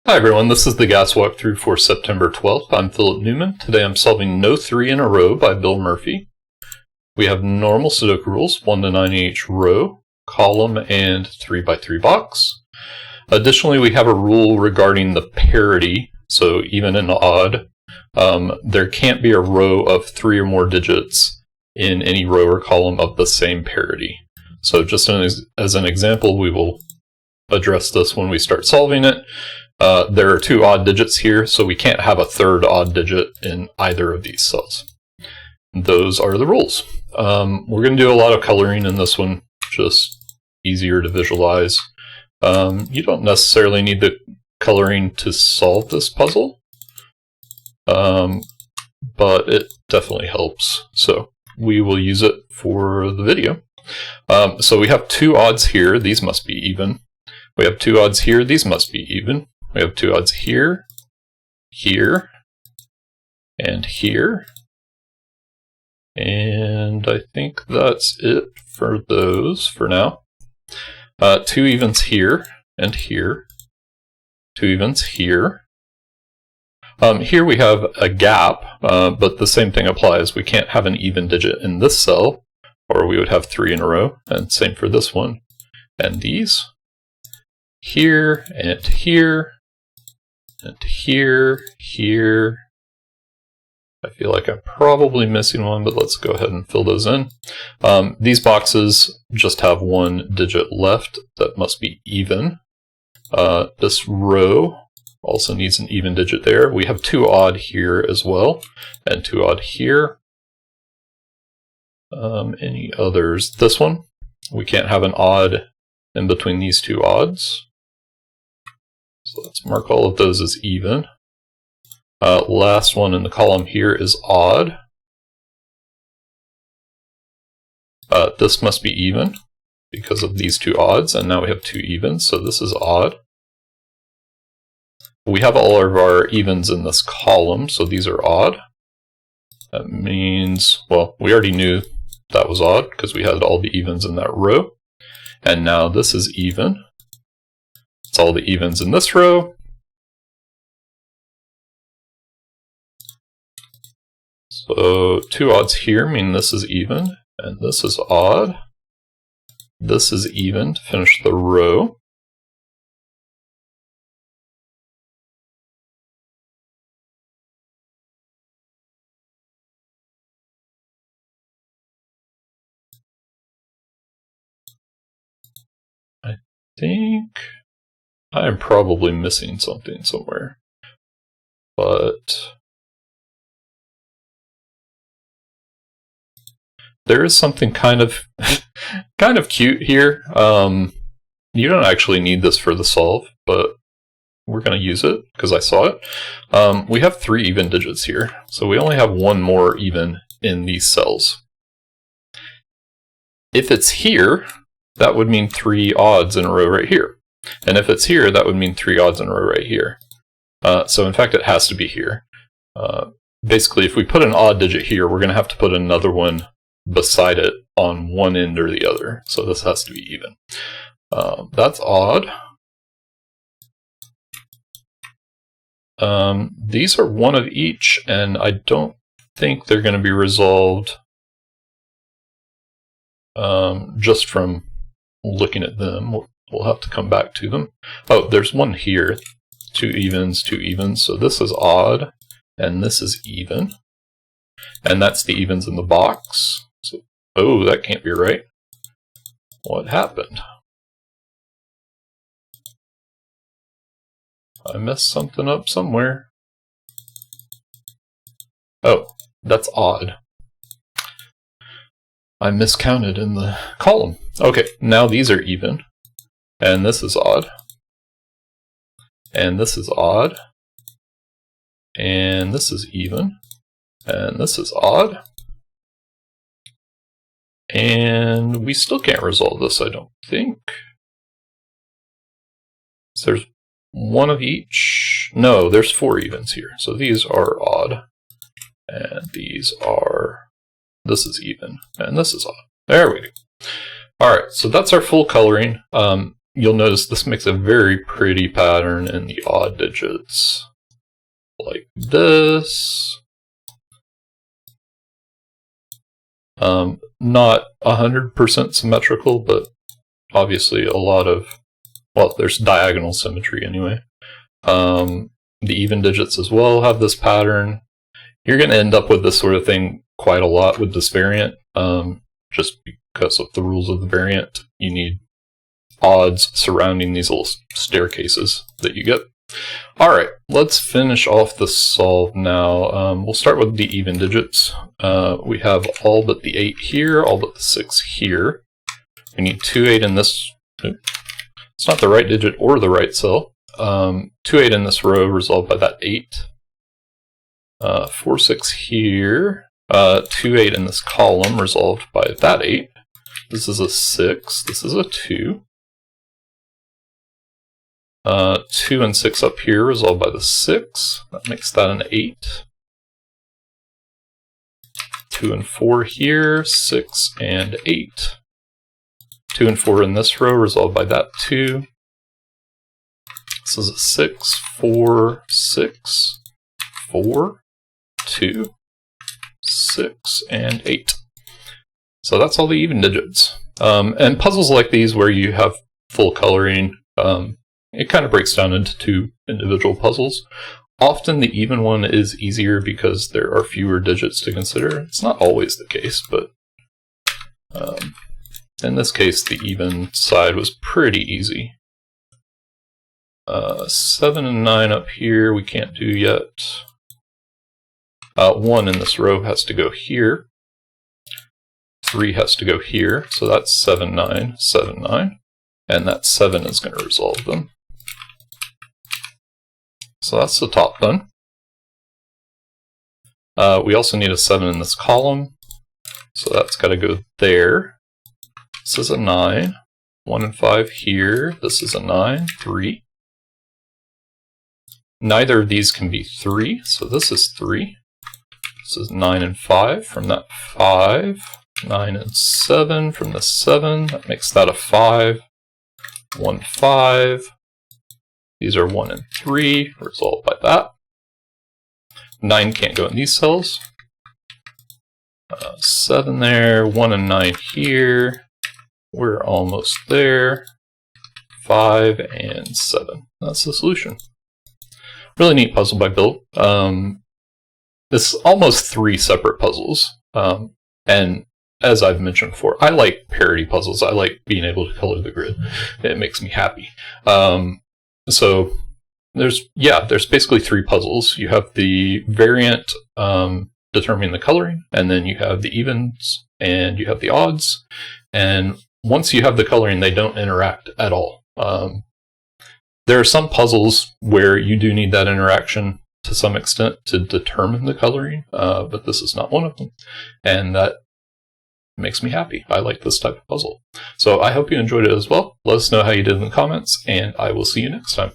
Hi everyone, this is the gas walkthrough for September 12th. I'm Philip Newman. Today I'm solving No 3 in a Row by Bill Murphy. We have normal Sudoku rules, 1 to 9 in each row, column, and 3 by 3 box. Additionally, we have a rule regarding the parity, so even and odd. There can't be a row of 3 or more digits in any row or column of the same parity. So just as an example, we will address this when we start solving it. There are 2 odd digits here, so we can't have a third odd digit in either of these cells. Those are the rules. We're going to do a lot of coloring in this one, just easier to visualize. You don't necessarily need the coloring to solve this puzzle, but it definitely helps. So we will use it for the video. So we have 2 odds here. These must be even. We have 2 odds here. These must be even. We have 2 odds here, here, and here. And I think that's it for those for now. 2 evens here and here. 2 evens here. Here we have a gap, but the same thing applies. We can't have an even digit in this cell, or we would have 3 in a row. And same for this one. And these. Here and here. And here, here. I feel like I'm probably missing one, but let's go ahead and fill those in. These boxes just have 1 digit left that must be even. This row also needs an even digit there. We have 2 odd here as well, and 2 odd here. Any others? This one, we can't have an odd in between these 2 odds. So let's mark all of those as even. Last one in the column here is odd. This must be even because of these 2 odds, and now we have 2 evens, so this is odd. We have all of our evens in this column, so these are odd. That means, well, we already knew that was odd because we had all the evens in that row. And now this is even. It's all the evens in this row. So 2 odds here mean this is even, and this is odd. This is even to finish the row. I think I'm probably missing something somewhere, but there is something kind of cute here. You don't actually need this for the solve, but we're going to use it because I saw it. We have 3 even digits here, so we only have 1 more even in these cells. If it's here, that would mean 3 odds in a row right here. And if it's here, that would mean 3 odds in a row right here. So in fact, it has to be here. Basically, if we put an odd digit here, we're going to have to put another one beside it on one end or the other. So this has to be even. That's odd. These are 1 of each, and I don't think they're going to be resolved just from looking at them. We'll have to come back to them. Oh, there's 1 here. 2 evens, 2 evens. So this is odd, and this is even. And that's the evens in the box. So, oh, that can't be right. What happened? I messed something up somewhere. Oh, that's odd. I miscounted in the column. Okay, now these are even. And this is odd. And this is odd. And this is even. And this is odd. And we still can't resolve this, I don't think. So there's 1 of each. No, there's 4 evens here. So these are odd. And these are... This is even. And this is odd. There we go. Alright, so that's our full coloring. you'll notice this makes a very pretty pattern in the odd digits. Like this. Not 100% symmetrical, but obviously a lot of, well, there's diagonal symmetry anyway. The even digits as well have this pattern. You're going to end up with this sort of thing quite a lot with this variant, just because of the rules of the variant. You need odds surrounding these little staircases that you get. Alright, let's finish off the solve now. We'll start with the even digits. We have all but the 8 here, all but the 6 here. We need 2, 8 in this. It's not the right digit or the right cell. 2, 8 in this row resolved by that 8. 4, 6 here. 2, 8 in this column resolved by that 8. This is a 6. This is a 2. 2 and 6 up here resolved by the 6. That makes that an 8. 2 and 4 here. 6 and 8. 2 and 4 in this row resolved by that 2. This is a 6, 4, 6, 4, 2, 6, and 8. So that's all the even digits. And puzzles like these where you have full coloring, it kind of breaks down into 2 individual puzzles. Often the even one is easier because there are fewer digits to consider. It's not always the case, but in this case the even side was pretty easy. 7 and 9 up here we can't do yet. 1 in this row has to go here. 3 has to go here, so that's 7, 9, 7, 9. And that 7 is going to resolve them. So that's the top done. We also need a 7 in this column, so that's got to go there. This is a 9. 1 and 5 here. This is a 9, 3. Neither of these can be 3, so this is 3. This is 9 and 5 from that 5. 9 and 7 from the 7. That makes that a 5. 1, 5. These are 1 and 3, resolved by that. 9 can't go in these cells. 7 there, 1 and 9 here. We're almost there. 5 and 7. That's the solution. Really neat puzzle by Bill. This is almost 3 separate puzzles. And as I've mentioned before, I like parity puzzles. I like being able to color the grid. It makes me happy. So there's basically 3 puzzles. You have the variant determining the coloring, and then you have the evens, and you have the odds. And once you have the coloring, they don't interact at all. There are some puzzles where you do need that interaction to some extent to determine the coloring, but this is not one of them. And that makes me happy. I like this type of puzzle. So I hope you enjoyed it as well. Let us know how you did in the comments, and I will see you next time.